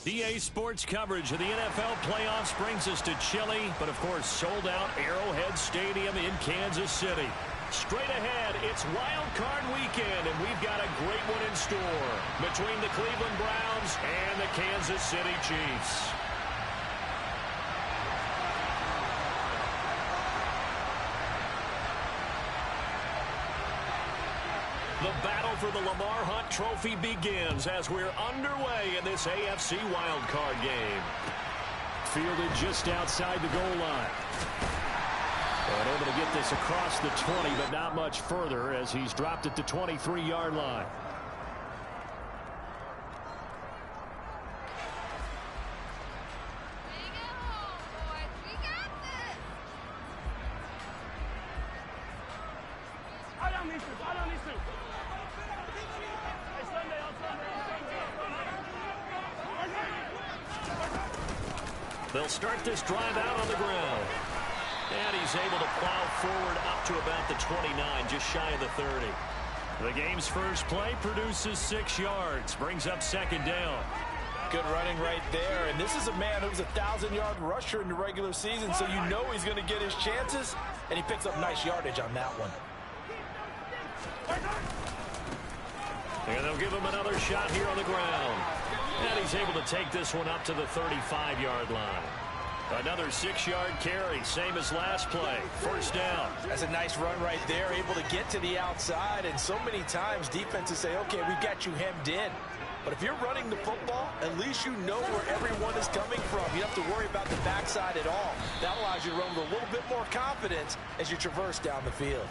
EA Sports coverage of the NFL playoffs brings us to chilly, but of course sold-out Arrowhead Stadium in Kansas City. Straight ahead, it's Wildcard weekend, and we've got a great one in store between the Cleveland Browns and the Kansas City Chiefs. The battle for the Lamar Hunt Trophy begins as we're underway in this AFC wildcard game. Fielded just outside the goal line. And able to get this across the 20, but not much further as he's dropped it to 23-yard line. They'll start this drive out on the ground. And he's able to plow forward up to about the 29, just shy of the 30. The game's first play produces 6 yards, brings up second down. Good running right there, and this is a man who's a 1,000-yard rusher in the regular season, so you know he's going to get his chances, and he picks up nice yardage on that one. And they'll give him another shot here on the ground. And he's able to take this one up to the 35-yard line. Another 6-yard carry, same as last play. First down. That's a nice run right there, able to get to the outside. And so many times defenses say, okay, we've got you hemmed in. But if you're running the football, at least you know where everyone is coming from. You don't have to worry about the backside at all. That allows you to run with a little bit more confidence as you traverse down the field.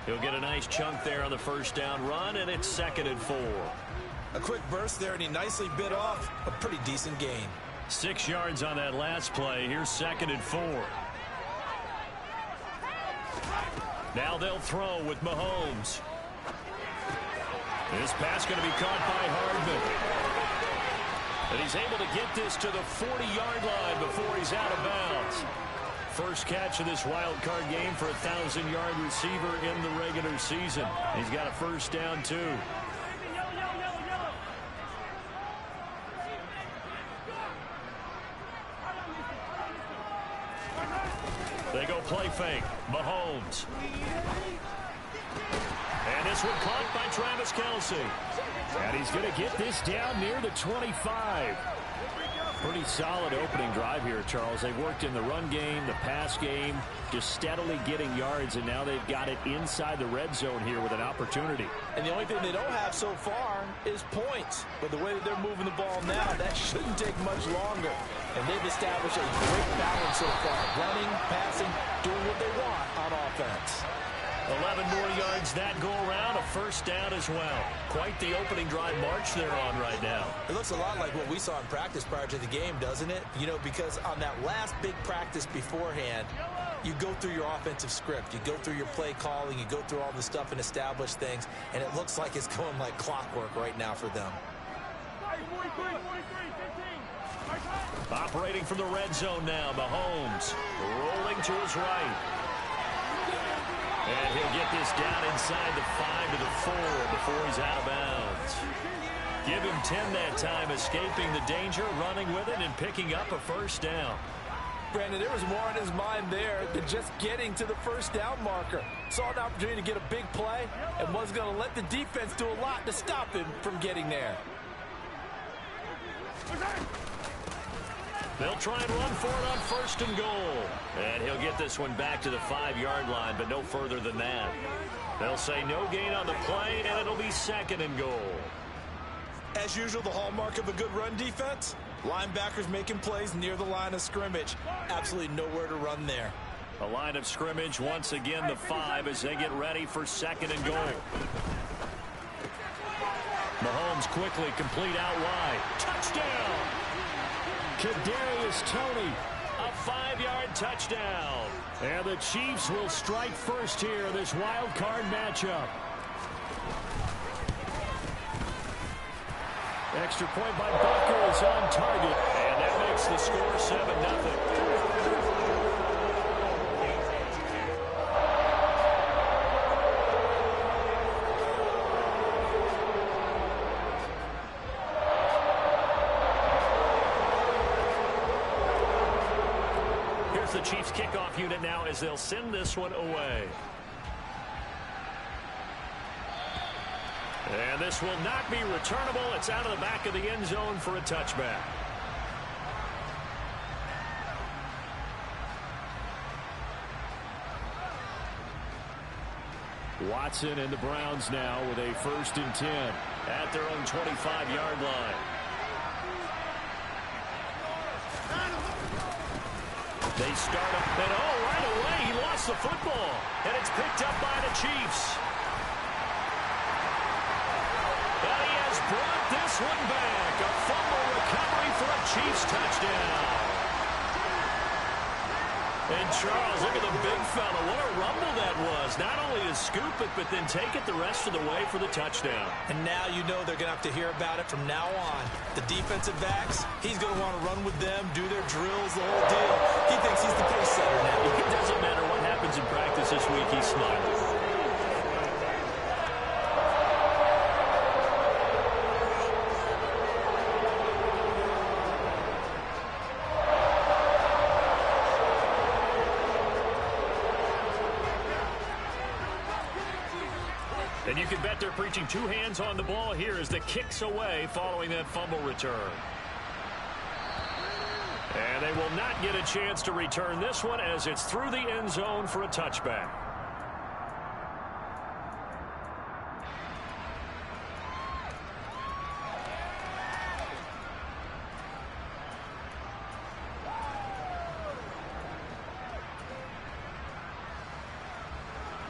He'll get a nice chunk there on the first down run, and it's 2nd and 4. A quick burst there, and he nicely bit off a pretty decent gain. 6 yards on that last play. Here's 2nd and 4. Now they'll throw with Mahomes. This pass going to be caught by Hardman. And he's able to get this to the 40-yard line before he's out of bounds. First catch of this wild card game for a 1,000-yard receiver in the regular season. He's got a first down, too. They go play fake. Mahomes. And this one caught by Travis Kelce. And he's going to get this down near the 25. Pretty solid opening drive here, Charles. They've worked in the run game, the pass game, just steadily getting yards, and now they've got it inside the red zone here with an opportunity. And the only thing they don't have so far is points. But the way that they're moving the ball now, that shouldn't take much longer. And they've established a great balance so far. Running, passing, doing what they want on offense. 11 more yards that go around, a first down as well. Quite the opening drive march they're on right now. It looks a lot like what we saw in practice prior to the game, doesn't it? You know, because on that last big practice beforehand, you go through your offensive script. You go through your play calling. You go through all the stuff and establish things. And it looks like it's going like clockwork right now for them. Operating from the red zone now, Mahomes rolling to his right. And he'll get this down inside the 5 to the 4 before he's out of bounds. Give him 10 that time, escaping the danger, running with it, and picking up a first down. Brandon, there was more in his mind there than just getting to the first down marker. Saw an opportunity to get a big play and wasn't going to let the defense do a lot to stop him from getting there. They'll try and run for it on 1st and goal. And he'll get this one back to the 5-yard line, but no further than that. They'll say no gain on the play, and it'll be 2nd and goal. As usual, the hallmark of a good run defense, linebackers making plays near the line of scrimmage. Absolutely nowhere to run there. The line of scrimmage, once again, the 5 as they get ready for 2nd and goal. Mahomes quickly complete out wide. Touchdown! Kadarius Toney, a 5-yard touchdown. And the Chiefs will strike first here in this wild card matchup. Extra point by Butker is on target, and that makes the score 7-0. Chiefs kickoff unit now as they'll send this one away. And this will not be returnable. It's out of the back of the end zone for a touchback. Watson and the Browns now with a 1st and 10 at their own 25-yard line. They start up, and right away he lost the football, and it's picked up by the Chiefs. And he has brought this one back. A fumble recovery for a Chiefs touchdown. And Charles, look at the big fella. What a rumble that was. Not only to scoop it, but then take it the rest of the way for the touchdown. And now you know they're going to have to hear about it from now on. The defensive backs, he's going to want to run with them, do their drills, the whole deal. He thinks he's the pace setter now. It doesn't matter what happens in practice this week. He's smiling. And you can bet they're preaching 2 hands on the ball here as the kick's away following that fumble return. And they will not get a chance to return this one as it's through the end zone for a touchback.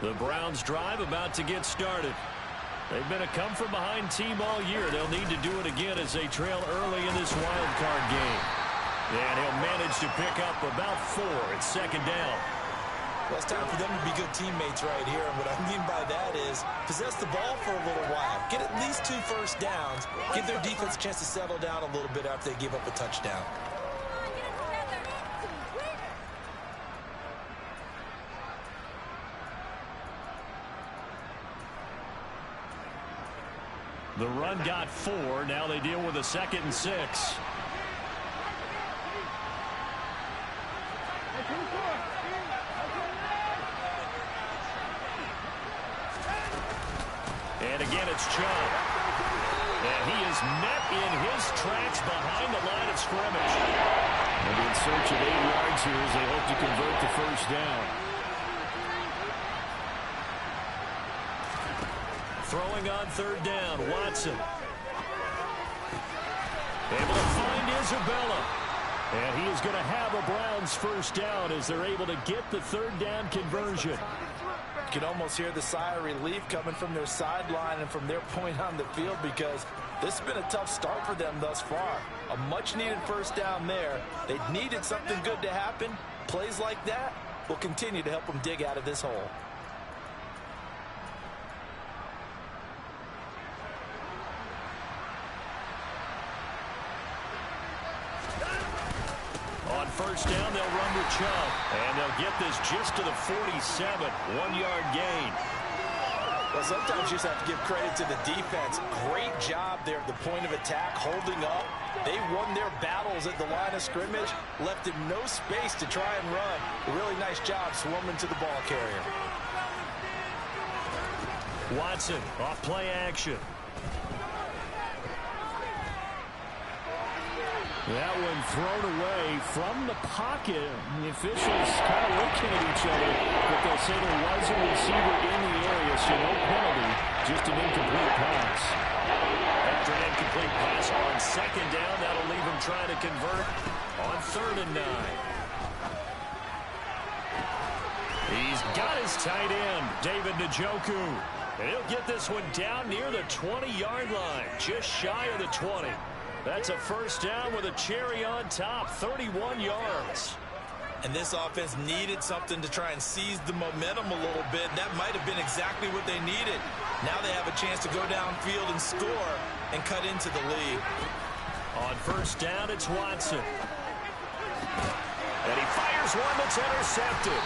The Browns drive about to get started. They've been a come-from-behind team all year. They'll need to do it again as they trail early in this wild card game. And he'll manage to pick up about 4. It's 2nd down. Well, it's time for them to be good teammates right here. And what I mean by that is possess the ball for a little while. Get at least 2 first downs. Give their defense a chance to settle down a little bit after they give up a touchdown. The run got 4. Now they deal with a 2nd and 6. And again, it's Chubb. And he is met in his tracks behind the line of scrimmage. And in search of 8 yards here as they hope to convert the 1st down. Throwing on 3rd down, Watson. Able to find Isabella. And he is going to have a Browns 1st down as they're able to get the 3rd down conversion. You can almost hear the sigh of relief coming from their sideline and from their point on the field because this has been a tough start for them thus far. A much-needed 1st down there. They needed something good to happen. Plays like that will continue to help them dig out of this hole. On 1st down, they'll run with Chubb. And they'll get this just to the 47. 1-yard gain. Well, sometimes you just have to give credit to the defense. Great job there at the point of attack, holding up. They won their battles at the line of scrimmage, left him no space to try and run. A really nice job swarming to the ball carrier. Watson off play action. That one thrown away from the pocket. The officials kind of looking at each other, but they'll say there was a receiver in the area, so no penalty, just an incomplete pass. After an incomplete pass on 2nd down, that'll leave him trying to convert on 3rd and 9. He's got his tight end, David Njoku. And he'll get this one down near the 20-yard line, just shy of the 20. That's a 1st down with a cherry on top, 31 yards. And this offense needed something to try and seize the momentum a little bit. That might have been exactly what they needed. Now they have a chance to go downfield and score and cut into the lead. On 1st down, it's Watson. And he fires one that's intercepted.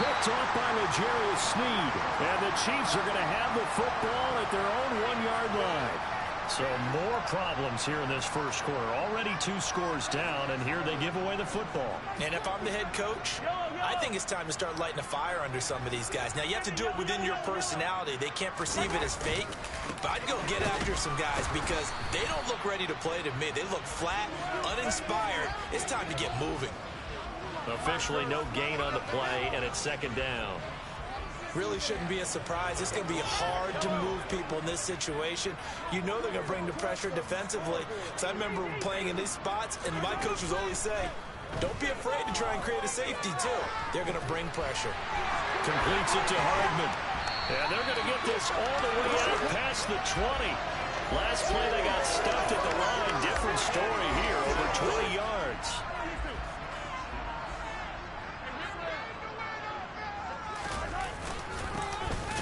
Picked off by L'Jarius Sneed. And the Chiefs are going to have the football at their own 1-yard line. So more problems here in this first quarter. Already 2 scores down, and here they give away the football. And if I'm the head coach, I think it's time to start lighting a fire under some of these guys. Now, you have to do it within your personality. They can't perceive it as fake. But I'd go get after some guys because they don't look ready to play to me. They look flat, uninspired. It's time to get moving. Officially no gain on the play, and it's second down. Really shouldn't be a surprise. It's going to be hard to move people in this situation. You know they're going to bring the pressure defensively. So I remember playing in these spots, and my coach was always saying, don't be afraid to try and create a safety, too. They're going to bring pressure. Completes it to Hardman. And they're going to get this all the way out past the 20. Last play, they got stuffed at the line. Different story here, over 20 yards.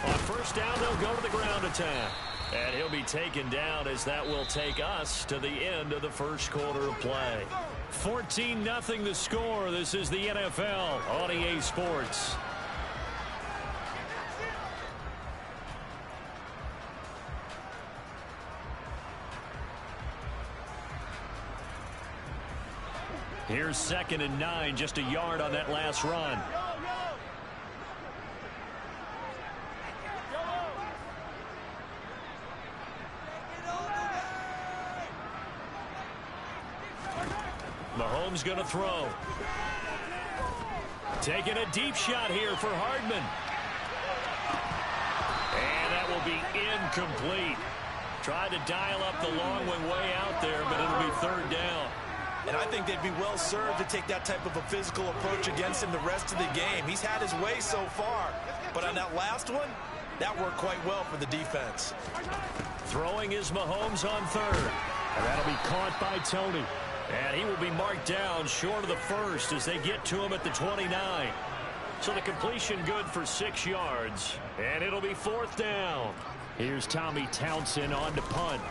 On first down, they'll go to the ground attack. And he'll be taken down as that will take us to the end of the first quarter of play. 14-0 the score. This is the NFL on EA Sports. Here's 2nd and 9, just a yard on that last run. Mahomes going to throw. Taking a deep shot here for Hardman. And that will be incomplete. Tried to dial up the long one way out there, but it'll be third down. And I think they'd be well served to take that type of a physical approach against him the rest of the game. He's had his way so far. But on that last one, that worked quite well for the defense. Throwing is Mahomes on third. And that'll be caught by Tony. And he will be marked down short of the first as they get to him at the 29. So the completion good for 6 yards. And it'll be fourth down. Here's Tommy Townsend on to punt.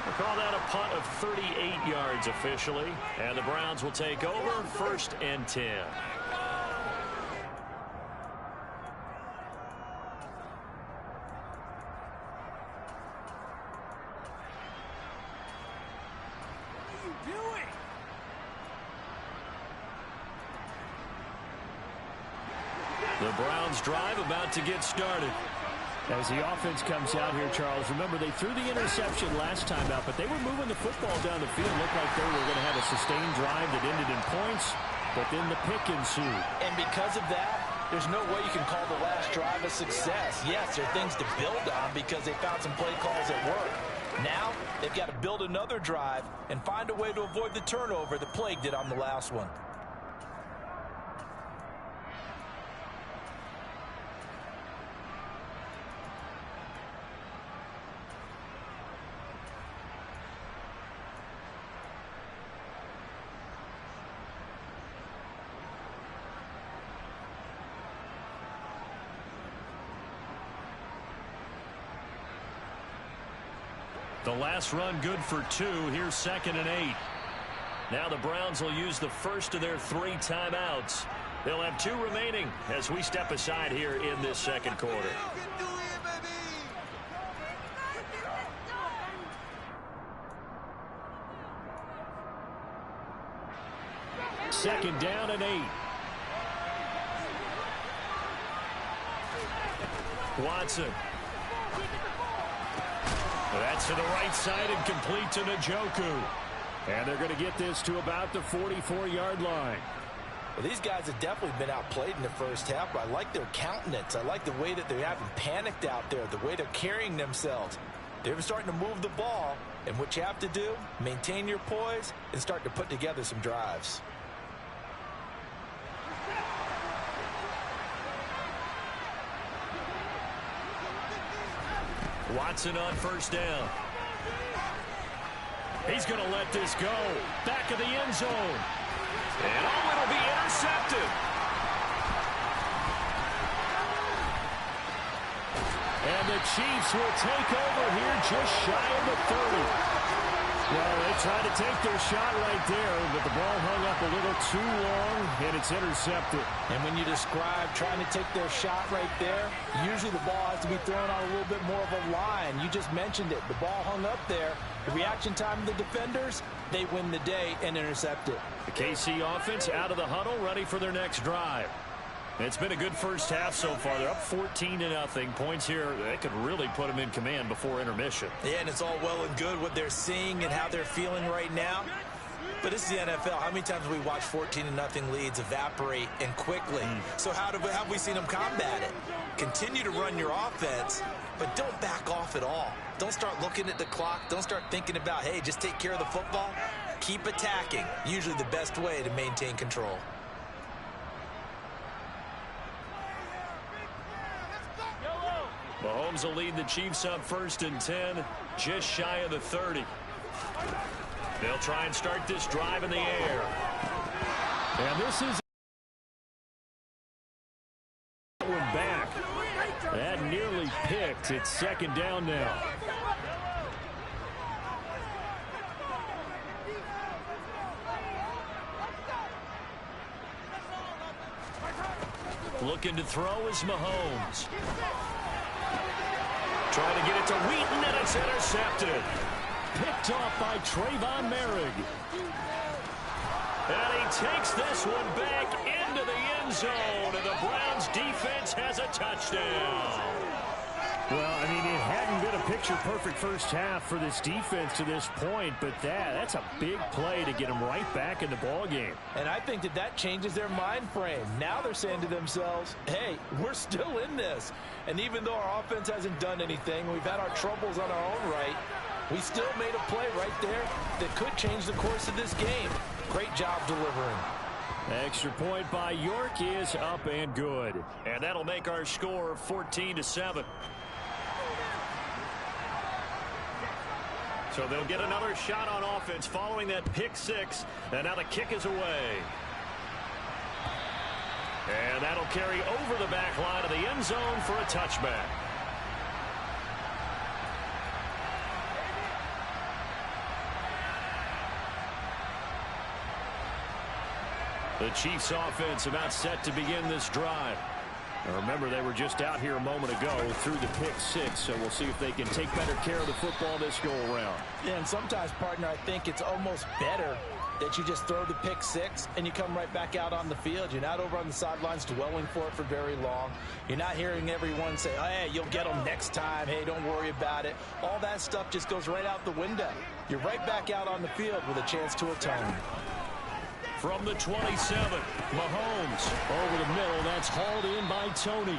We'll call that a punt of 38 yards officially. And the Browns will take over 1st and 10. The Browns drive about to get started. As the offense comes out here, Charles, remember they threw the interception last time out, but they were moving the football down the field. Looked like they were going to have a sustained drive that ended in points, but then the pick ensued. And because of that, there's no way you can call the last drive a success. Yes, there are things to build on because they found some play calls that work. Now, they've got to build another drive and find a way to avoid the turnover that plagued it on the last one. The last run good for 2. Here's 2nd and 8. Now the Browns will use the first of their 3 timeouts. They'll have 2 remaining as we step aside here in this second quarter. Second down and 8. Watson. That's to the right side and complete to Njoku. And they're going to get this to about the 44-yard line. Well, these guys have definitely been outplayed in the first half, but I like their countenance. I like the way that they haven't panicked out there, the way they're carrying themselves. They're starting to move the ball, and what you have to do, maintain your poise and start to put together some drives. Watson on first down. He's going to let this go. Back of the end zone. And it'll be intercepted. And the Chiefs will take over here just shy of the 30. Well, they tried to take their shot right there, but the ball hung up a little too long, and it's intercepted. And when you describe trying to take their shot right there, usually the ball has to be thrown on a little bit more of a line. You just mentioned it. The ball hung up there. The reaction time of the defenders, they win the day and intercept it. The KC offense out of the huddle, ready for their next drive. It's been a good first half so far. They're up 14-0. Points here, they could really put them in command before intermission. Yeah, and it's all well and good what they're seeing and how they're feeling right now. But this is the NFL. How many times have we watched 14-0 leads evaporate and quickly? So how have we seen them combat it? Continue to run your offense, but don't back off at all. Don't start looking at the clock. Don't start thinking about, hey, just take care of the football. Keep attacking. Usually the best way to maintain control. Mahomes will lead the Chiefs up 1st and 10, just shy of the 30. They'll try and start this drive in the air. And this is one back. That nearly picked. It's 2nd down now. Looking to throw is Mahomes. Trying to get it to Wheaton, and it's intercepted. Picked off by Trayvon Merrick. And he takes this one back into the end zone, and the Browns defense has a touchdown. Well, I mean, it hadn't been a picture-perfect first half for this defense to this point, but that's a big play to get them right back in the ballgame. And I think that changes their mind frame. Now they're saying to themselves, hey, we're still in this. And even though our offense hasn't done anything, we've had our troubles on our own right, we still made a play right there that could change the course of this game. Great job delivering. Extra point by York is up and good. And that'll make our score 14-7. So they'll get another shot on offense following that pick six. And now the kick is away. And that'll carry over the back line of the end zone for a touchback. The Chiefs offense about set to begin this drive. Now remember, they were just out here a moment ago through the pick six, so we'll see if they can take better care of the football this go-around. Yeah, and sometimes, partner, I think it's almost better that you just throw the pick six and you come right back out on the field. You're not over on the sidelines dwelling for it for very long. You're not hearing everyone say, oh, hey, you'll get them next time. Hey, don't worry about it. All that stuff just goes right out the window. You're right back out on the field with a chance to atone. From the 27, Mahomes over the middle. That's hauled in by Tony.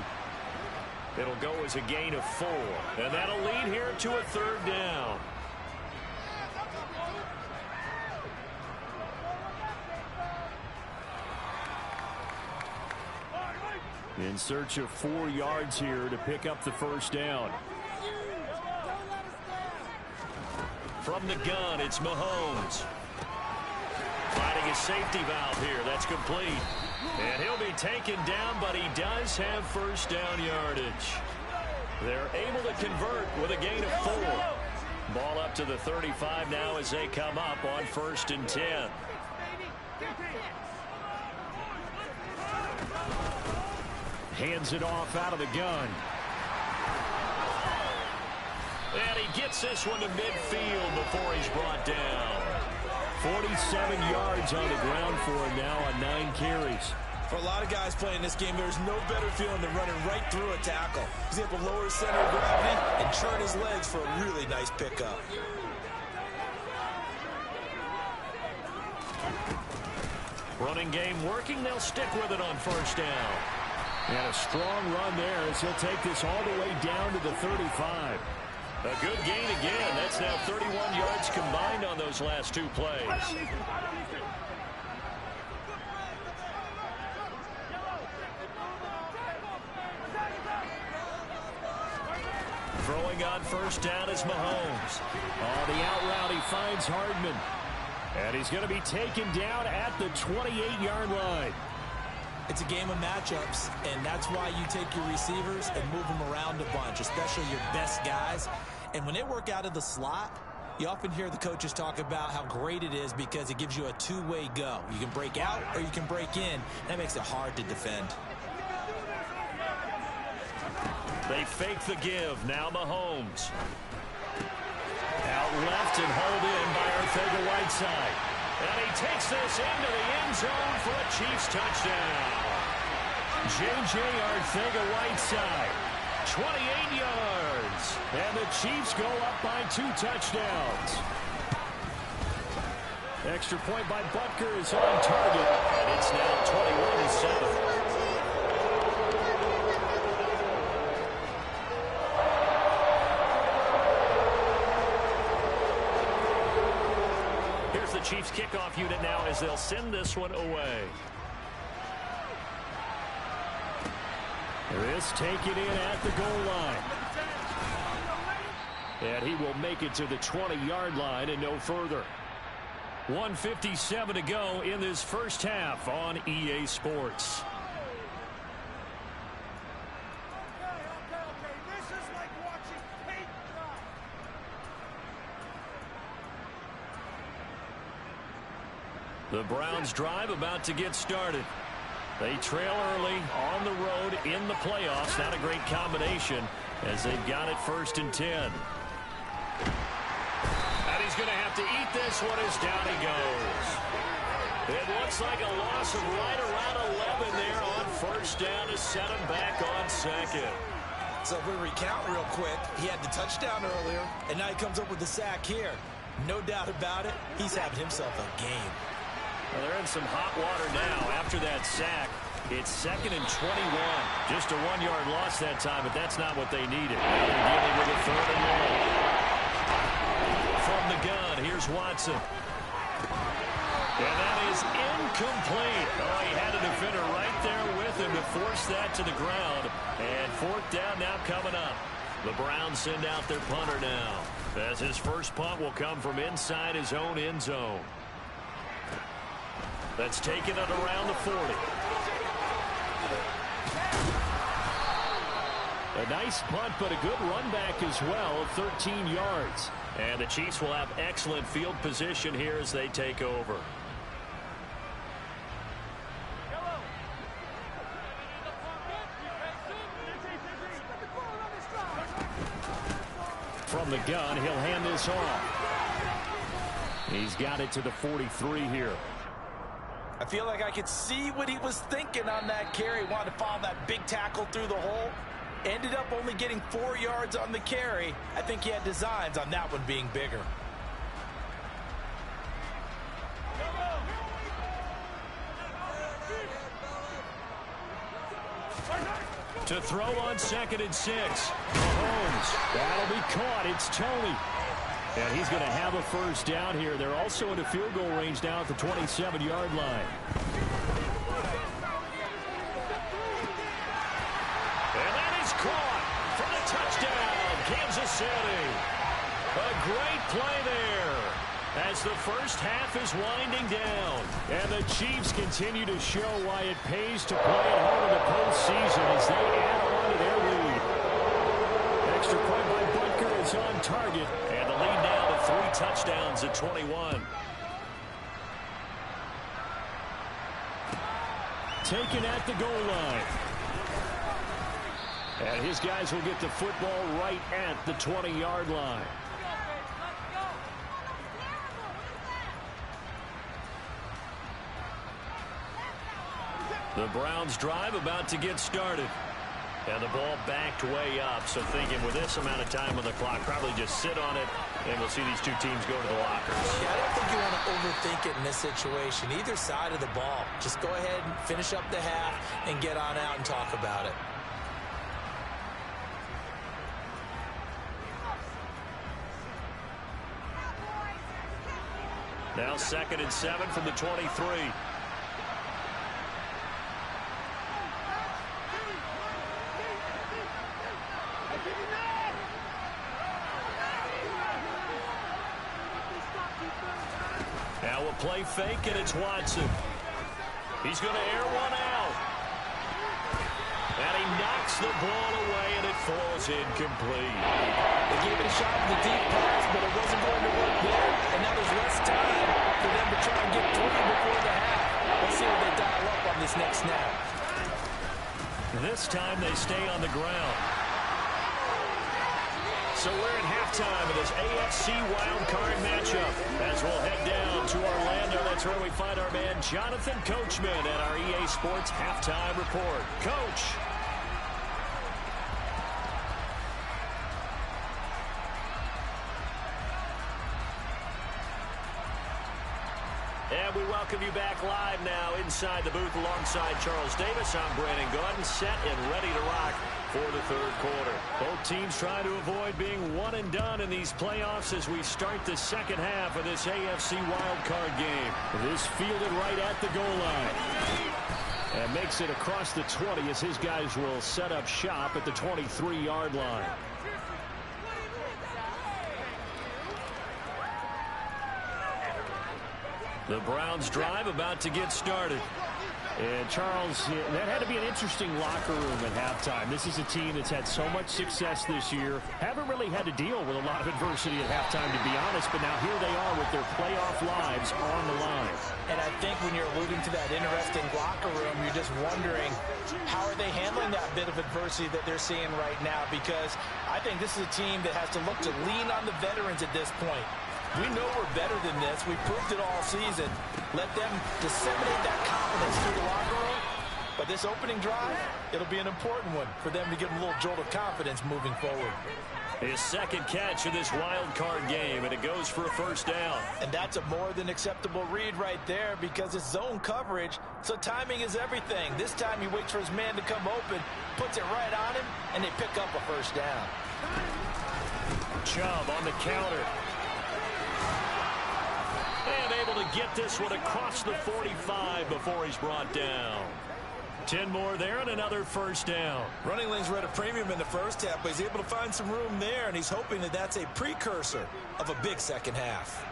It'll go as a gain of 4. And that'll lead here to a 3rd down. In search of 4 yards here to pick up the 1st down. From the gun, it's Mahomes. Finding his safety valve here. That's complete. And he'll be taken down, but he does have 1st down yardage. They're able to convert with a gain of 4. Ball up to the 35 now as they come up on 1st and 10. Hands it off out of the gun. And he gets this one to midfield before he's brought down. 47 yards on the ground for him now on 9 carries. For a lot of guys playing this game, there's no better feeling than running right through a tackle. He's able to lower his center of gravity and turn his legs for a really nice pickup. Running game working. They'll stick with it on 1st down. And a strong run there as he'll take this all the way down to the 35. A good gain again. That's now 31 yards combined on those last 2 plays. Throwing on 1st down is Mahomes. On the out route, he finds Hardman. And he's going to be taken down at the 28-yard line. It's a game of matchups, and that's why you take your receivers and move them around a bunch, especially your best guys. And when they work out of the slot, You often hear the coaches talk about how great it is because it gives you a two-way go. You can break out or you can break in. That makes it hard to defend. They fake the give. Now Mahomes. Out left and hauled in by Arcega-Whiteside. And he takes this into the end zone for a Chiefs touchdown. J.J. Arcega-Whiteside, 28 yards. And the Chiefs go up by 2 touchdowns. Extra point by Butker is on target. And it's now 21-7. Chiefs kickoff unit now as they'll send this one away. This taken in at the goal line. And he will make it to the 20-yard line and no further. 1:57 to go in this first half on EA Sports. The Browns drive about to get started. They trail early on the road in the playoffs. Not a great combination as they've got it 1st and 10. And he's going to have to eat this one as down he goes. It looks like a loss of right around 11 there on 1st down to set him back on 2nd. So if we recount real quick, he had the touchdown earlier, and now he comes up with the sack here. No doubt about it, he's having himself a game. Well, they're in some hot water now after that sack. It's 2nd and 21. Just a 1-yard loss that time, but that's not what they needed. Now they're dealing with a 3rd and 1. From the gun, here's Watson. And that is incomplete. Oh, he had a defender right there with him to force that to the ground. And 4th down now coming up. The Browns send out their punter now, as his first punt will come from inside his own end zone. That's taken it around the 40. A nice punt, but a good run back as well, 13 yards. And the Chiefs will have excellent field position here as they take over. From the gun, he'll hand this off. He's got it to the 43 here. I feel like I could see what he was thinking on that carry. Wanted to follow that big tackle through the hole. Ended up only getting 4 yards on the carry. I think he had designs on that one being bigger. To throw on 2nd and 6. Mahomes. That'll be caught. It's Tony. And he's going to have a 1st down here. They're also into field goal range now at the 27-yard line. And that is caught for the touchdown, Kansas City. A great play there as the first half is winding down. And the Chiefs continue to show why it pays to play at home in the postseason as they add on to their lead. Extra point by Butker is on target. And the lead now to 3 touchdowns at 21. Taken at the goal line. And his guys will get the football right at the 20-yard line. The Browns drive about to get started. And the ball backed way up. So thinking with this amount of time on the clock, probably just sit on it, and we'll see these two teams go to the lockers. Yeah, I don't think you want to overthink it in this situation. Either side of the ball. Just go ahead and finish up the half and get on out and talk about it. Now 2nd and 7 from the 23. Now a play fake, and it's Watson. He's going to air one out. And he knocks the ball away, and it falls incomplete. They gave it a shot with the deep pass, but it wasn't going to work there. And now there's less time for them to try and get through before the half. Let's see what they dial up on this next snap. This time they stay on the ground. So we're at halftime of this AFC Wildcard matchup. As we'll head down to Orlando, that's where we find our man Jonathan Coachman at our EA Sports Halftime Report. Coach. And we welcome you back live now inside the booth alongside Charles Davis. I'm Brandon Gaudin, set and ready to rock for the third quarter. Both teams trying to avoid being one and done in these playoffs as we start the second half of this AFC wildcard game. This fielded right at the goal line. And makes it across the 20 as his guys will set up shop at the 23-yard line. The Browns drive about to get started. And Charles, that had to be an interesting locker room at halftime. This is a team that's had so much success this year. Haven't really had to deal with a lot of adversity at halftime, to be honest. But now here they are with their playoff lives on the line. And I think when you're alluding to that interesting locker room, you're just wondering, how are they handling that bit of adversity that they're seeing right now? Because I think this is a team that has to look to lean on the veterans at this point. We know we're better than this. We proved it all season. Let them disseminate that confidence through the locker room. But this opening drive, it'll be an important one for them to give them a little jolt of confidence moving forward. His second catch of this wild card game, and it goes for a first down. And that's a more than acceptable read right there because it's zone coverage, so timing is everything. This time he waits for his man to come open, puts it right on him, and they pick up a first down. Chubb on the counter. And able to get this one across the 45 before he's brought down. 10 more there and another first down. Running lanes were at a premium in the first half, but he's able to find some room there, and he's hoping that that's a precursor of a big second half.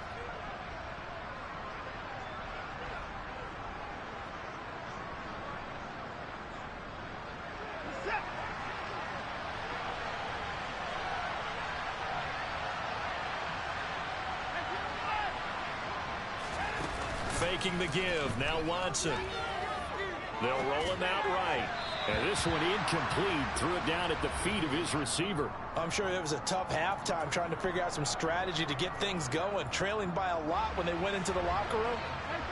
Faking the give. Now Watson. They'll roll him out right. And this one incomplete. Threw it down at the feet of his receiver. I'm sure it was a tough halftime trying to figure out some strategy to get things going. Trailing by a lot when they went into the locker room.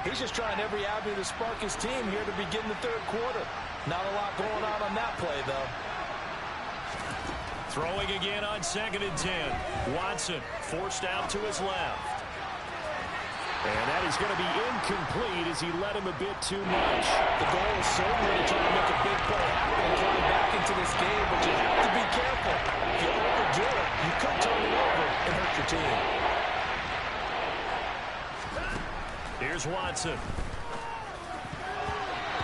He's just trying every avenue to spark his team here to begin the third quarter. Not a lot going on that play, though. Throwing again on 2nd and 10. Watson forced out to his left. And that is going to be incomplete as he led him a bit too much. The goal is certainly to try to make a big play happen and turn it back into this game, but you have to be careful. If you overdo it, you could turn it over and hurt your team. Here's Watson.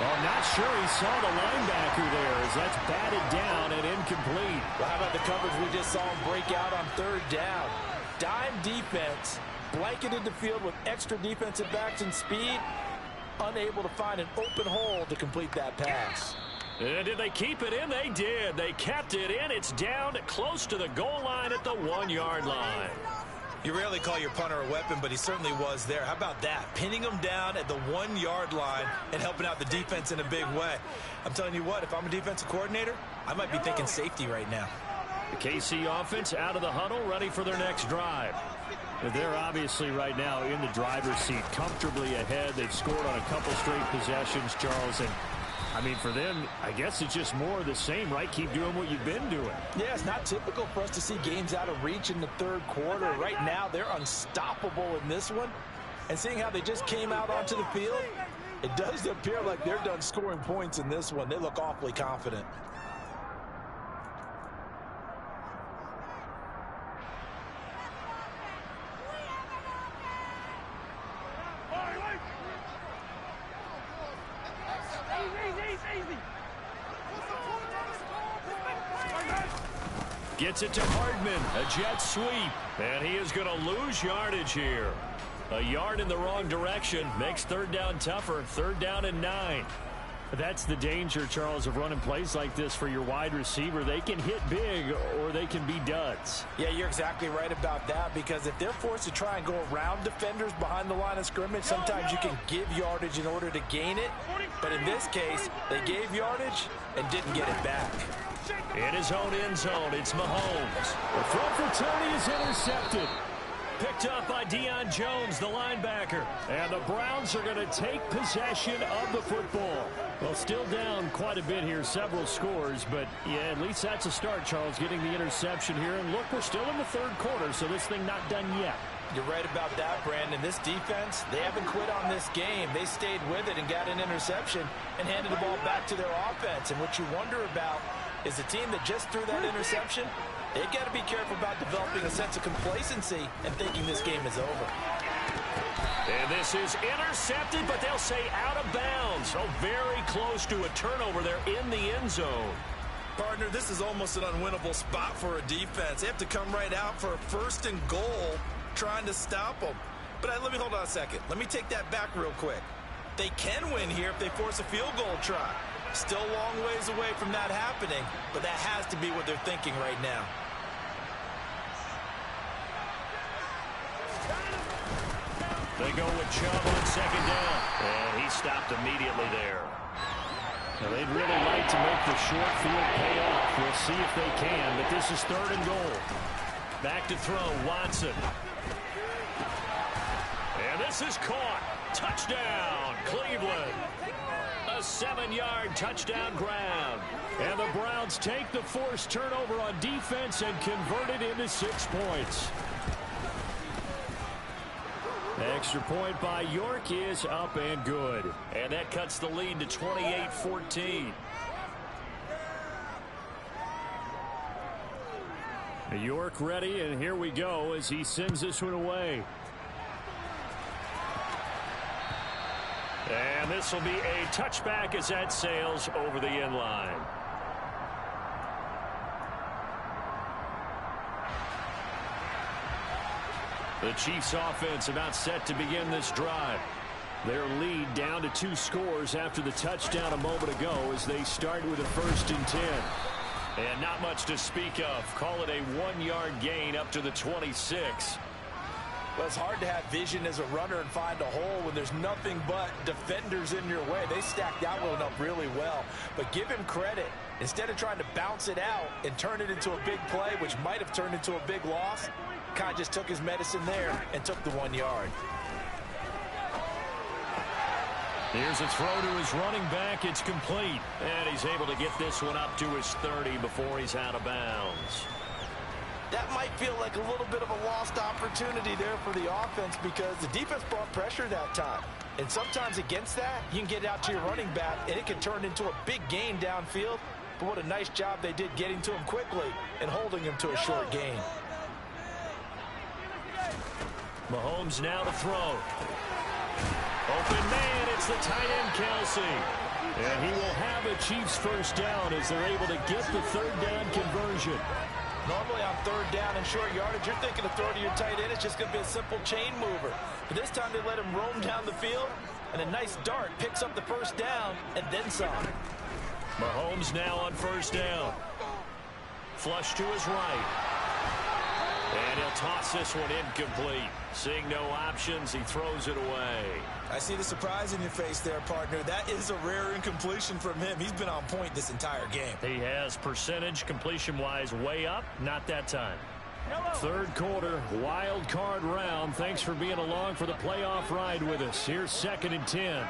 Well, not sure he saw the linebacker there as that's batted down and incomplete. Well, how about the coverage we just saw him break out on third down? Dime defense. Blanketed the field with extra defensive backs and speed, unable to find an open hole to complete that pass. And did they keep it in? They did. They kept it in. It's down close to the goal line at the 1-yard line. You rarely call your punter a weapon, but he certainly was there. How about that? Pinning him down at the 1-yard line and helping out the defense in a big way. I'm telling you what, if I'm a defensive coordinator, I might be thinking safety right now. The KC offense out of the huddle, ready for their next drive. They're obviously right now in the driver's seat, comfortably ahead. They've scored on a couple straight possessions, Charles. And, I mean, for them, I guess it's just more of the same, right? Keep doing what you've been doing. Yeah, it's not typical for us to see games out of reach in the third quarter. Right now, they're unstoppable in this one. And seeing how they just came out onto the field, it does appear like they're done scoring points in this one. They look awfully confident. Gets it to Hardman, a jet sweep, and he is going to lose yardage here. A yard in the wrong direction makes third down tougher, 3rd down and 9. That's the danger, Charles, of running plays like this for your wide receiver. They can hit big or they can be duds. Yeah, you're exactly right about that, because if they're forced to try and go around defenders behind the line of scrimmage, sometimes you can give yardage in order to gain it. But in this case, they gave yardage and didn't get it back. In his own end zone, it's Mahomes. The throw for Tony is intercepted. Picked up by Deion Jones, the linebacker. And the Browns are going to take possession of the football. Well, still down quite a bit here, several scores. But, yeah, at least that's a start, Charles, getting the interception here. And, look, we're still in the third quarter, so this thing not done yet. You're right about that, Brandon. This defense, they haven't quit on this game. They stayed with it and got an interception and handed the ball back to their offense. And what you wonder about is the team that just threw that interception, they've got to be careful about developing a sense of complacency and thinking this game is over. And this is intercepted, but they'll say out of bounds. So very close to a turnover there in the end zone. Partner, this is almost an unwinnable spot for a defense. They have to come right out for a 1st and goal trying to stop them. But let me hold on a second. Let me take that back real quick. They can win here if they force a field goal try. Still a long ways away from that happening, but that has to be what they're thinking right now. They go with Chubb on 2nd down. And he stopped immediately there. Now, they'd really like to make the short field pay off. We'll see if they can, but this is 3rd and goal. Back to throw, Watson. And this is caught. Touchdown, Cleveland. A 7-yard touchdown grab. And the Browns take the forced turnover on defense and convert it into 6 points. Extra point by York is up and good. And that cuts the lead to 28-14. York ready, and here we go as he sends this one away. And this will be a touchback as that sails over the end line. The Chiefs offense about set to begin this drive. Their lead down to 2 scores after the touchdown a moment ago as they start with a 1st and 10. And not much to speak of. Call it a 1-yard gain up to the 26. Well, it's hard to have vision as a runner and find a hole when there's nothing but defenders in your way. They stacked that one up really well. But give him credit. Instead of trying to bounce it out and turn it into a big play, which might have turned into a big loss, Kai just took his medicine there and took the 1 yard. Here's a throw to his running back. It's complete. And he's able to get this one up to his 30 before he's out of bounds. That might feel like a little bit of a lost opportunity there for the offense because the defense brought pressure that time. And sometimes against that, you can get out to your running back, and it can turn into a big gain downfield. But what a nice job they did getting to him quickly and holding him to a short gain. Mahomes now to throw. Open man, it's the tight end, Kelsey. And he will have a Chiefs 1st down as they're able to get the 3rd down conversion. Normally on 3rd down and short yardage, you're thinking to throw to your tight end. It's just going to be a simple chain mover. But this time they let him roam down the field, and a nice dart picks up the 1st down and then some. Mahomes now on 1st down. Flush to his right. And he'll toss this one incomplete. Seeing no options, he throws it away. I see the surprise in your face there, partner. That is a rare incompletion from him. He's been on point this entire game. He has percentage completion-wise way up. Not that time. 3rd quarter, wild card round. Thanks for being along for the playoff ride with us. Here's 2nd and 10.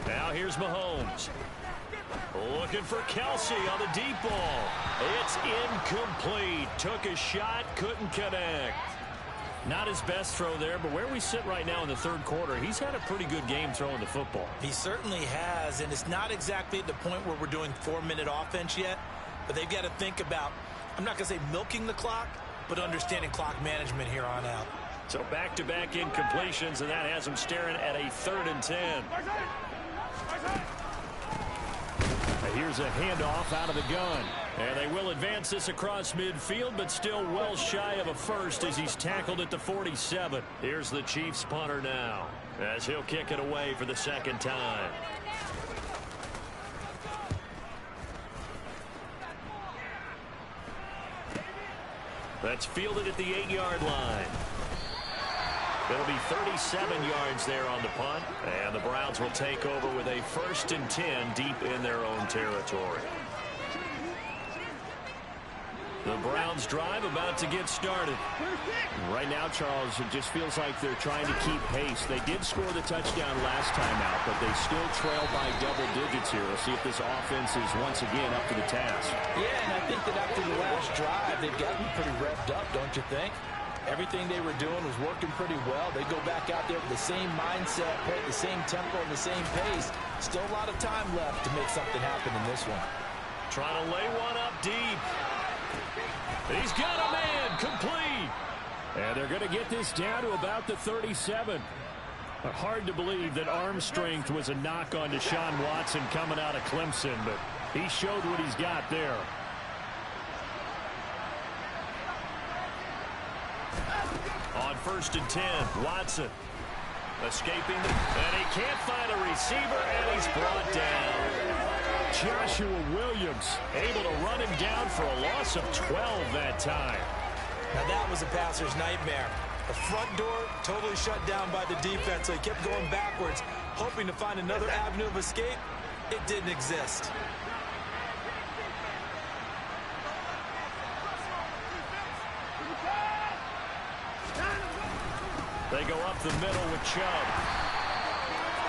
Now here's Mahomes. Looking for Kelsey on the deep ball. It's incomplete. Took a shot, couldn't connect. Not his best throw there, but where we sit right now in the 3rd quarter, he's had a pretty good game throwing the football. He certainly has, and it's not exactly at the point where we're doing 4-minute offense yet, but they've got to think about, I'm not going to say milking the clock, but understanding clock management here on out. So back-to-back incompletions, and that has him staring at a 3rd and 10. Here's a handoff out of the gun. And they will advance this across midfield, but still well shy of a first as he's tackled at the 47. Here's the Chiefs punter now, as he'll kick it away for the second time. That's fielded at the 8-yard line. It'll be 37 yards there on the punt, and the Browns will take over with a 1st and 10 deep in their own territory. The Browns drive about to get started. Right now, Charles, it just feels like they're trying to keep pace. They did score the touchdown last time out, but they still trail by double digits here. We'll see if this offense is once again up to the task. Yeah, and I think that after the last drive, they've gotten pretty revved up, don't you think? Everything they were doing was working pretty well. They go back out there with the same mindset, play at the same tempo and the same pace. Still a lot of time left to make something happen in this one. Trying to lay one up deep. He's got a man complete. And they're going to get this down to about the 37. But hard to believe that arm strength was a knock on Deshaun Watson coming out of Clemson, but he showed what he's got there. On 1st and 10, Watson escaping, and he can't find a receiver, and he's brought down. Joshua Williams able to run him down for a loss of 12 that time. Now that was a passer's nightmare. The front door totally shut down by the defense, so he kept going backwards, hoping to find another avenue of escape. It didn't exist. They go up the middle with Chubb.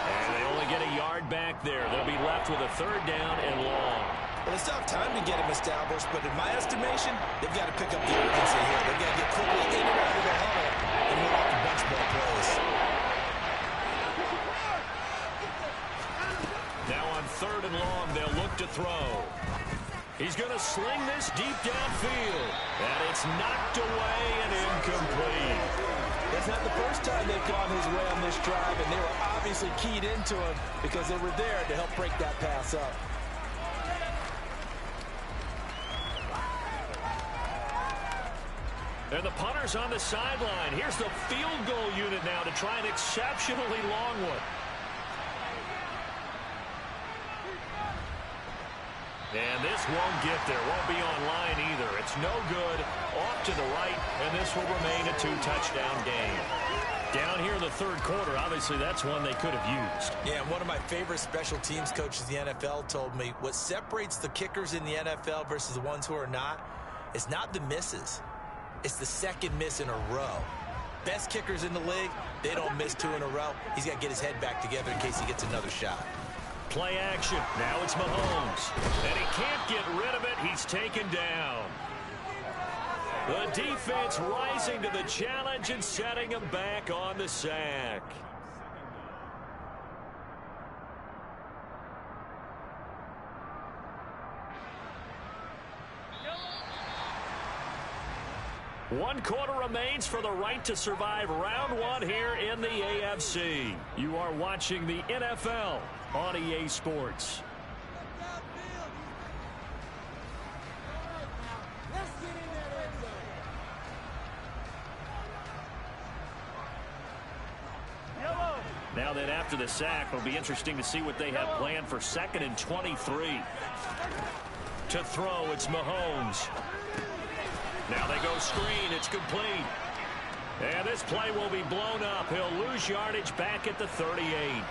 And they only get a yard back there. They'll be left with a 3rd down and long. Well, it's tough time to get him established, but in my estimation, they've got to pick up the urgency here. They've got to get quickly in and out of the huddle and move off the bench ball plays. Now on 3rd and long, they'll look to throw. He's going to sling this deep downfield. And it's knocked away and incomplete. It's not the first time they've gone his way on this drive, and they were obviously keyed into him because they were there to help break that pass up. And the punter's on the sideline. Here's the field goal unit now to try an exceptionally long one. And this won't get there. Won't be online either. It's no good. Off to the right, and this will remain a 2-touchdown game. Down here in the 3rd quarter, obviously that's one they could have used. Yeah, one of my favorite special teams coaches in the NFL told me what separates the kickers in the NFL versus the ones who are not is not the misses. It's the second miss in a row. Best kickers in the league, they don't miss 2 in a row. He's got to get his head back together in case he gets another shot. Play action. Now it's Mahomes. And he can't get rid of it. He's taken down. The defense rising to the challenge and setting him back on the sack. One quarter remains for the right to survive round 1 here in the AFC. You are watching the NFL on EA Sports. Now that after the sack, it'll be interesting to see what they have planned for 2nd and 23. To throw, it's Mahomes. Now they go screen. It's complete. And this play will be blown up. He'll lose yardage back at the 38.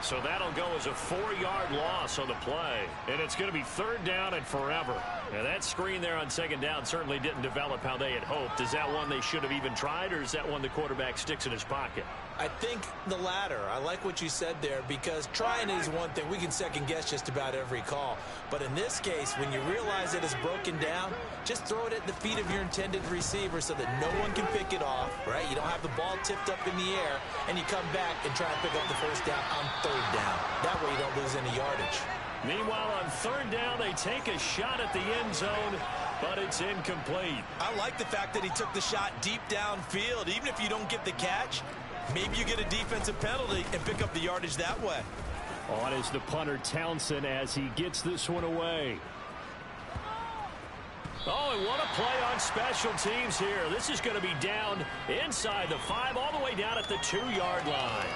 So that'll go as a 4-yard loss on the play. And it's going to be 3rd down and forever. Now that screen there on 2nd down certainly didn't develop how they had hoped. Is that one they should have even tried, or is that one the quarterback sticks in his pocket? I think the latter. I like what you said there, because trying is one thing. We can second guess just about every call. But in this case, when you realize it is broken down, just throw it at the feet of your intended receiver so that no one can pick it off, right? You don't have the ball tipped up in the air, and you come back and try and pick up the 1st down on 3rd down. That way you don't lose any yardage. Meanwhile, on 3rd down, they take a shot at the end zone, but it's incomplete. I like the fact that he took the shot deep downfield. Even if you don't get the catch, maybe you get a defensive penalty and pick up the yardage that way. On is the punter Townsend as he gets this one away. Oh, and what a play on special teams here. This is going to be down inside the 5, all the way down at the 2-yard line.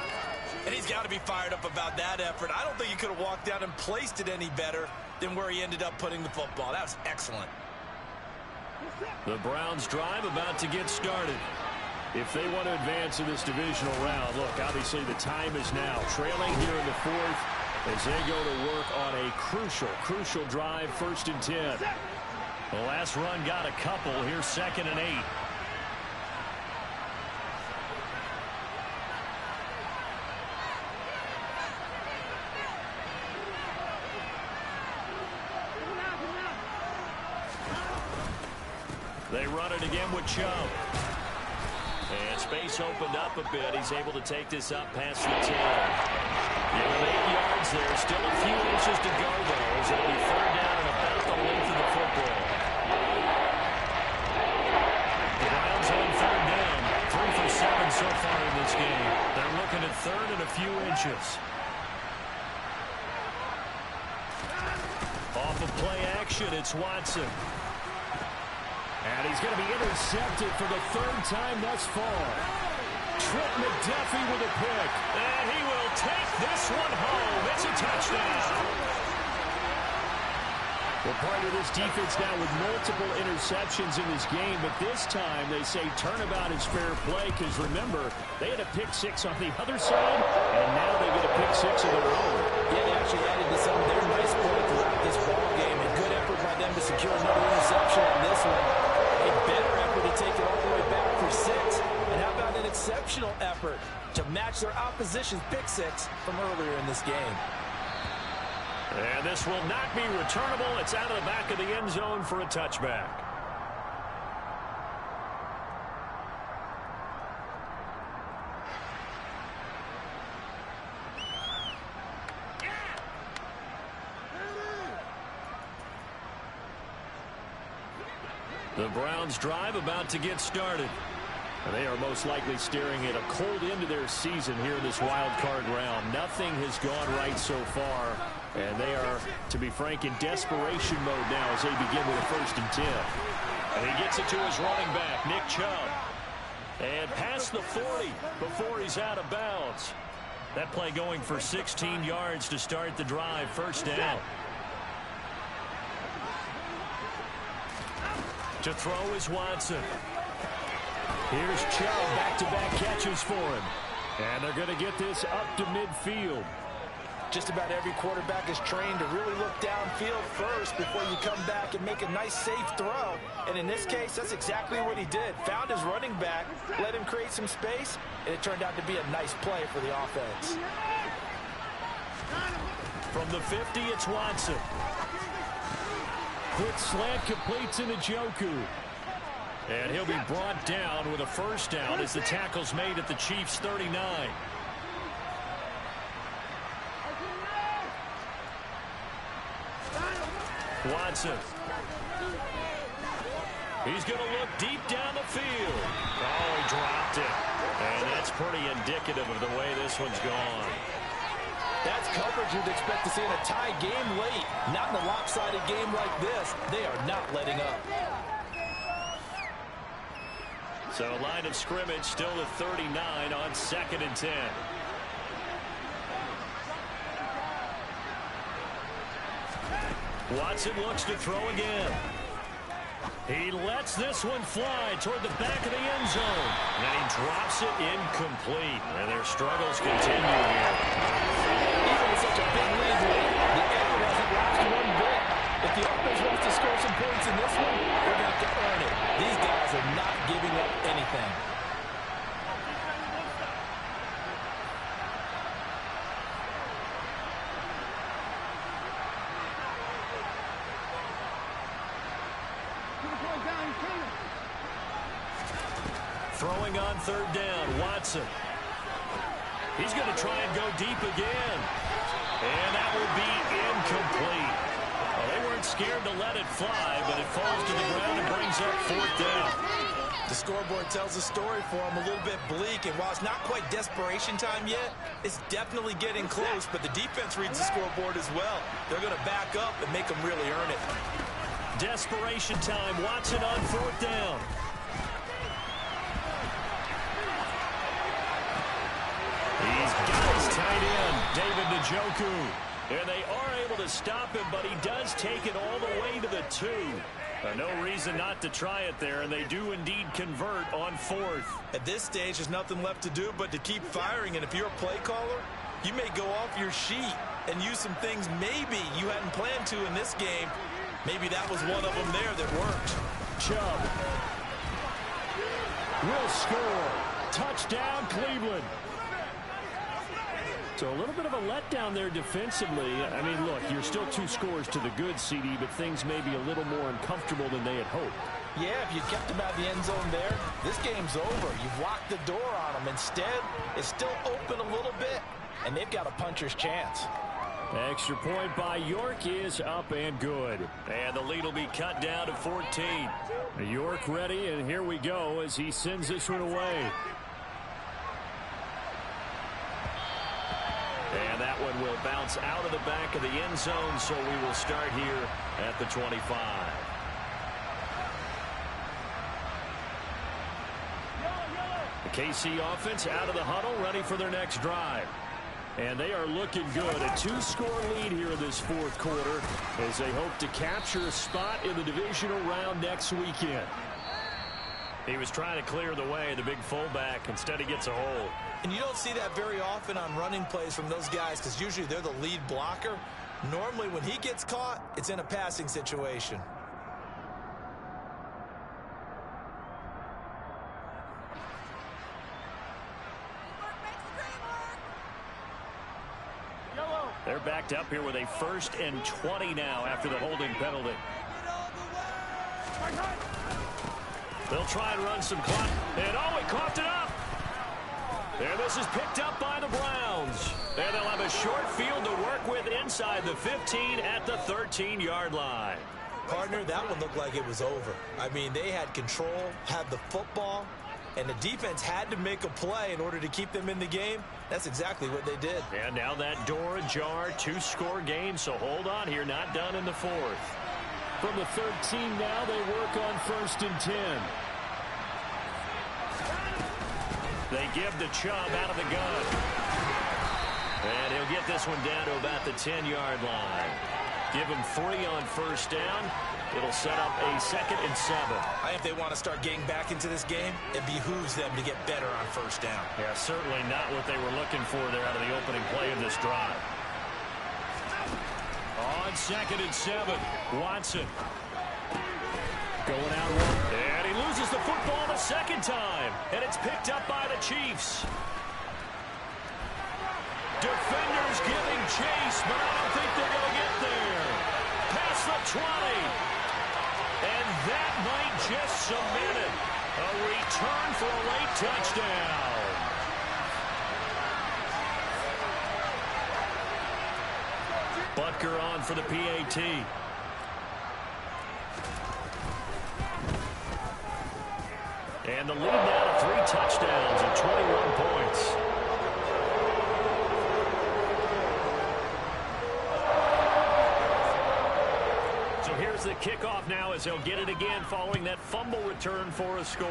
And he's got to be fired up about that effort. I don't think he could have walked down and placed it any better than where he ended up putting the football. That was excellent. The Browns drive about to get started. If they want to advance in this divisional round, look, obviously the time is now. Trailing here in the 4th as they go to work on a crucial drive, 1st and 10. The last run got a couple. Here's 2nd and 8. They run it again with Chubb. And space opened up a bit. He's able to take this up past the 10. Give him 8 yards there. Still a few inches to go, though, as it'll be 3rd down and about the length of the football. The Browns on 3rd down. 3 for 7 so far in this game. They're looking at 3rd and a few inches. Off of play action, it's Watson. And he's going to be intercepted for the 3rd time thus far. Trent McDuffie with a pick. And he will take this one home. It's a touchdown. Well, part of this defense now with multiple interceptions in this game, but this time they say turnabout is fair play because, remember, they had a pick 6 on the other side, and now they get a pick 6 of their own. Yeah, they actually added to some of their nice play throughout this ball game, and good effort by them to secure another interception on this one. A better effort to take it all the way back for 6. And how about an exceptional effort to match their opposition's pick 6 from earlier in this game. And this will not be returnable. It's out of the back of the end zone for a touchback. The Browns drive about to get started. And they are most likely staring at a cold end to their season here in this wild card round. Nothing has gone right so far. And they are, to be frank, in desperation mode now as they begin with a 1st and 10. And he gets it to his running back, Nick Chubb. And past the 40 before he's out of bounds. That play going for 16 yards to start the drive, 1st down. To throw is Watson. Here's Chubb, back-to-back catches for him. And they're going to get this up to midfield. Just about every quarterback is trained to really look downfield first before you come back and make a nice, safe throw. And in this case, that's exactly what he did. Found his running back, let him create some space, and it turned out to be a nice play for the offense. From the 50, it's Watson. Quick slant completes into Njoku. And he'll be brought down with a 1st down as the tackle's made at the Chiefs' 39. Watson. He's going to look deep down the field. Oh, he dropped it. And that's pretty indicative of the way this one's gone. That's coverage you'd expect to see in a tie game late. Not in a lopsided game like this. They are not letting up. So line of scrimmage still at 39 on 2nd and 10. Watson looks to throw again. He lets this one fly toward the back of the end zone. And then he drops it incomplete. And their struggles continue here. Even with such a big lead, the error hasn't lasted one bit. If the offense wants to score some points in this one, they're going to have to earn it. These guys are not giving up anything. Throwing on 3rd down, Watson. He's going to try and go deep again. And that will be incomplete. Well, they weren't scared to let it fly, but it falls to the ground and brings up 4th down. The scoreboard tells a story for them, a little bit bleak, and while it's not quite desperation time yet, it's definitely getting close, but the defense reads the scoreboard as well. They're going to back up and make them really earn it. Desperation time. Watson on 4th down. He's got his tight end, David Njoku. And they are able to stop him, but he does take it all the way to the 2. No reason not to try it there, and they do indeed convert on 4th. At this stage, there's nothing left to do but to keep firing, and if you're a play caller, you may go off your sheet and use some things maybe you hadn't planned to in this game. Maybe that was one of them there that worked. Chubb will score. Touchdown, Cleveland. So a little bit of a letdown there defensively. I mean, look, you're still 2 scores to the good, CD, but things may be a little more uncomfortable than they had hoped. Yeah, if you kept them out of the end zone there, this game's over. You've locked the door on them. Instead, it's still open a little bit, and they've got a puncher's chance. Extra point by York is up and good. And the lead will be cut down to 14. York ready, and here we go as he sends this one away. And that one will bounce out of the back of the end zone, so we will start here at the 25. The KC offense out of the huddle, ready for their next drive. And they are looking good. A 2-score lead here in this 4th quarter as they hope to capture a spot in the divisional round next weekend. He was trying to clear the way, the big fullback. Instead, he gets a hold. And you don't see that very often on running plays from those guys because usually they're the lead blocker. Normally, when he gets caught, it's in a passing situation. They're backed up here with a 1st and 20 now after the holding penalty. They'll try and run some clock. And oh, he coughed it up. And this is picked up by the Browns. And they'll have a short field to work with inside the 15 at the 13-yard line. Partner, that one looked like it was over. I mean, they had control, had the football, and the defense had to make a play in order to keep them in the game. That's exactly what they did. And now that door ajar, 2-score game, so hold on here, not done in the 4th. From the 13 now, they work on 1st and 10. They give to Chubb out of the gun. And he'll get this one down to about the 10-yard line. Give him 3 on 1st down. It'll set up a 2nd and 7. I think if they want to start getting back into this game, it behooves them to get better on 1st down. Yeah, certainly not what they were looking for there out of the opening play of this drive. On 2nd and 7, Watson. Going out one. And he loses the football the 2nd time. And it's picked up by the Chiefs. Defenders giving chase, but I don't think they're going to get there. Past the 20. And that might just cement it. A return for a late touchdown. Butker on for the PAT. And the lead now to 3 touchdowns and 21 points. So here's the kickoff now as they'll get it again following that fumble return for a score.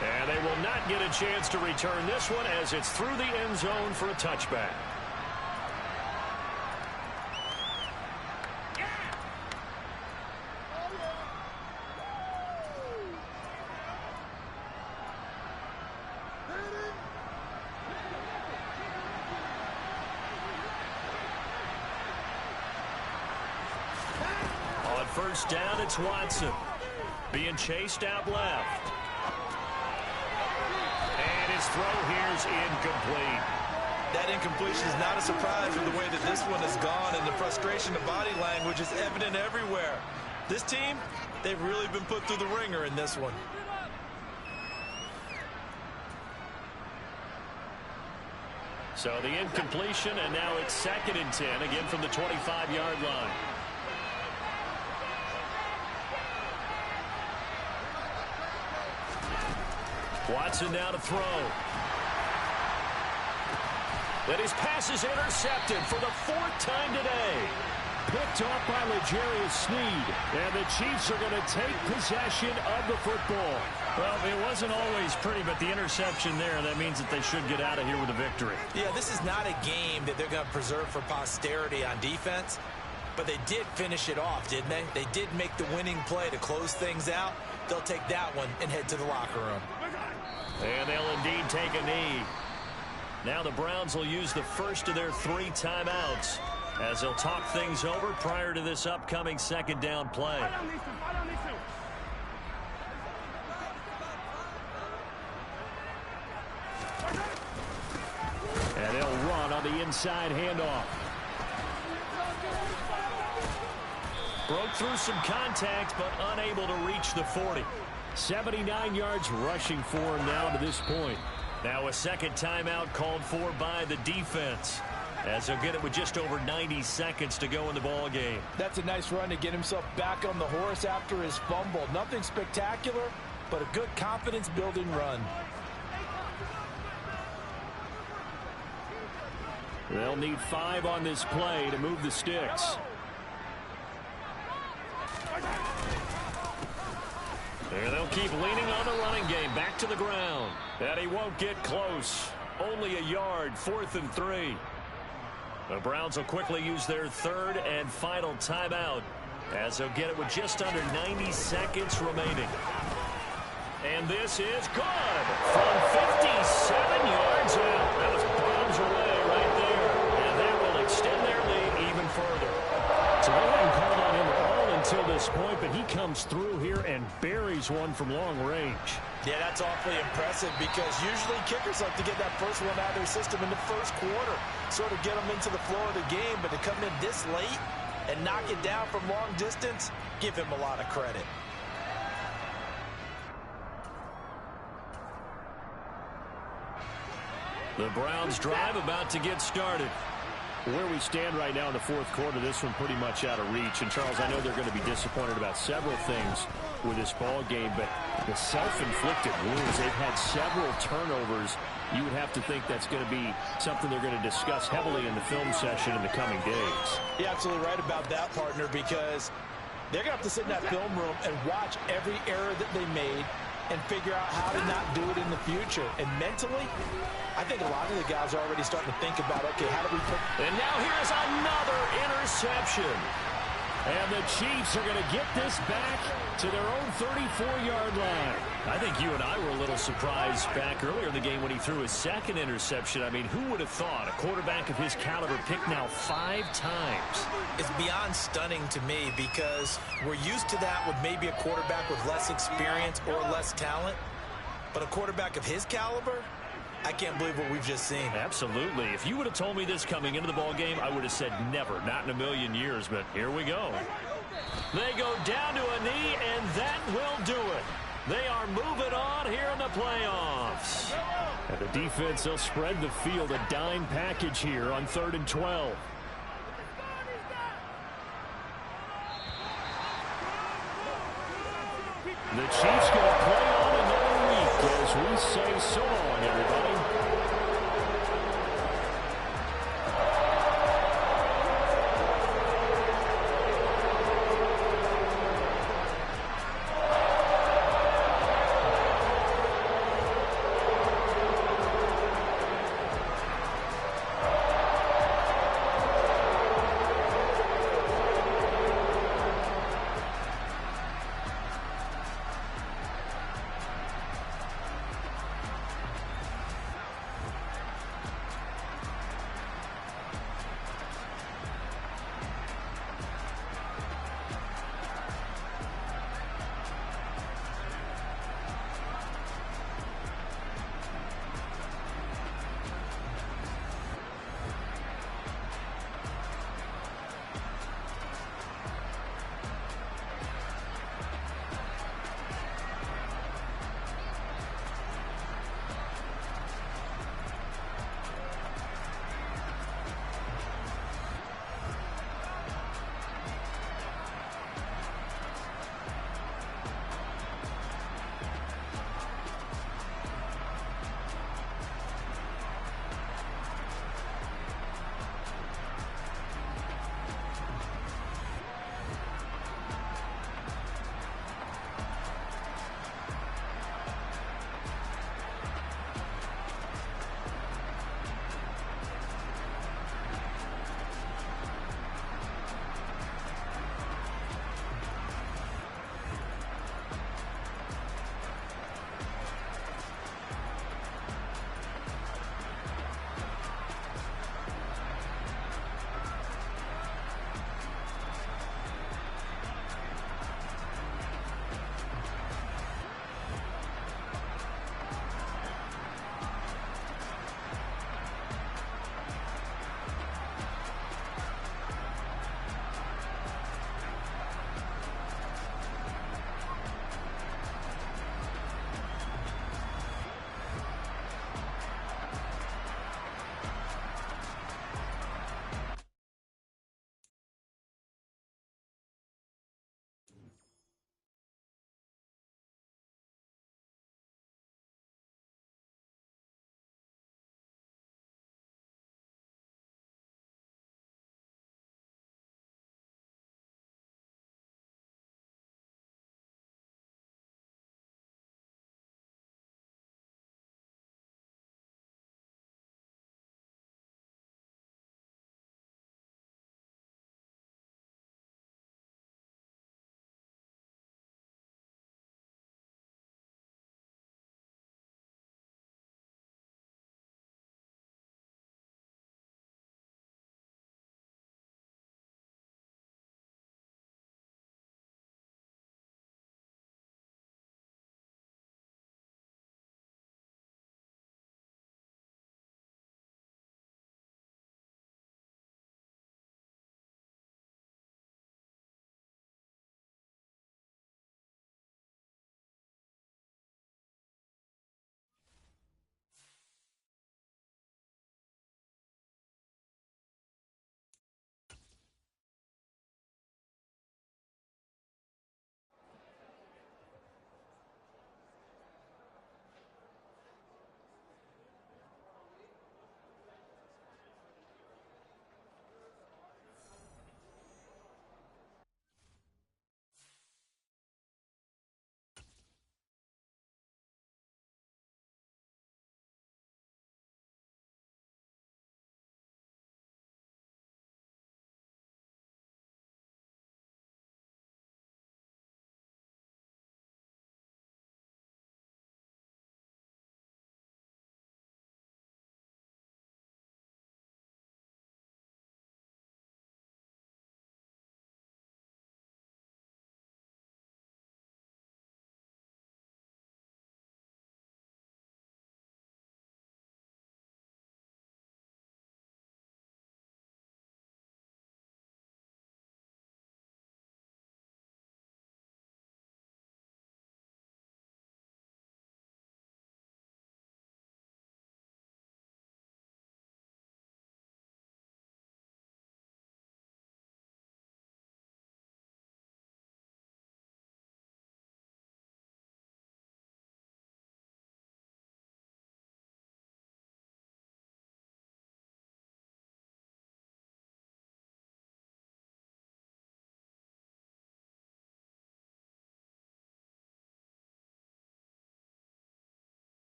And they will not get a chance to return this one as it's through the end zone for a touchback. On 1st down, it's Watson. Being chased out left. And his throw here's incomplete. That incompletion is not a surprise with the way that this one has gone, and the frustration of body language is evident everywhere. This team, they've really been put through the ringer in this one. So the incompletion, and now it's 2nd and 10, again from the 25-yard line. Watson now to throw. And his pass is intercepted for the 4th time today. Picked off by L'Jarius Sneed. And the Chiefs are going to take possession of the football. Well, it wasn't always pretty, but the interception there, that means that they should get out of here with a victory. Yeah, this is not a game that they're going to preserve for posterity on defense, but they did finish it off, didn't they? They did make the winning play to close things out. They'll take that one and head to the locker room. And they'll indeed take a knee. Now the Browns will use the first of their 3 timeouts as they'll talk things over prior to this upcoming 2nd down play. And they'll run on the inside handoff. Broke through some contact, but unable to reach the 40. 79 yards rushing for him now to this point. Now a 2nd timeout called for by the defense, as they'll get it with just over 90 seconds to go in the ball game. That's a nice run to get himself back on the horse after his fumble. Nothing spectacular, but a good confidence-building run. They'll need 5 on this play to move the sticks. And they'll keep leaning on the running game. Back to the ground. And he won't get close. Only a yard. 4th and 3. The Browns will quickly use their 3rd and final timeout, as they'll get it with just under 90 seconds remaining. And this is good from 57 yards out. That was bombs away right there. And that will extend their lead even further. So they haven't called on him at all until this point, but he comes through here and buries one from long range. Yeah, that's awfully impressive because usually kickers like to get that first one out of their system in the first quarter, sort of get them into the flow of the game, but to come in this late and knock it down from long distance, give him a lot of credit. The Browns drive about to get started. Where we stand right now in the 4th quarter, this one pretty much out of reach. And, Charles, I know they're going to be disappointed about several things with this ball game, but the self-inflicted wounds, they've had several turnovers. You would have to think that's going to be something they're going to discuss heavily in the film session in the coming days. You're absolutely right about that, partner, because they're going to have to sit in that film room and watch every error that they made and figure out how to not do it in the future. And mentally, I think a lot of the guys are already starting to think about, okay, how do we put... And now here's another interception. And the Chiefs are going to get this back to their own 34-yard line. I think you and I were a little surprised back earlier in the game when he threw his 2nd interception. I mean, who would have thought a quarterback of his caliber picked now 5 times? It's beyond stunning to me because we're used to that with maybe a quarterback with less experience or less talent. But a quarterback of his caliber, I can't believe what we've just seen. Absolutely. If you would have told me this coming into the ball game, I would have said never, not in a million years, but here we go. They go down to a knee, and that will do it. They are moving on here in the playoffs. And the defense, they'll spread the field, a dime package here on 3rd and 12. The Chiefs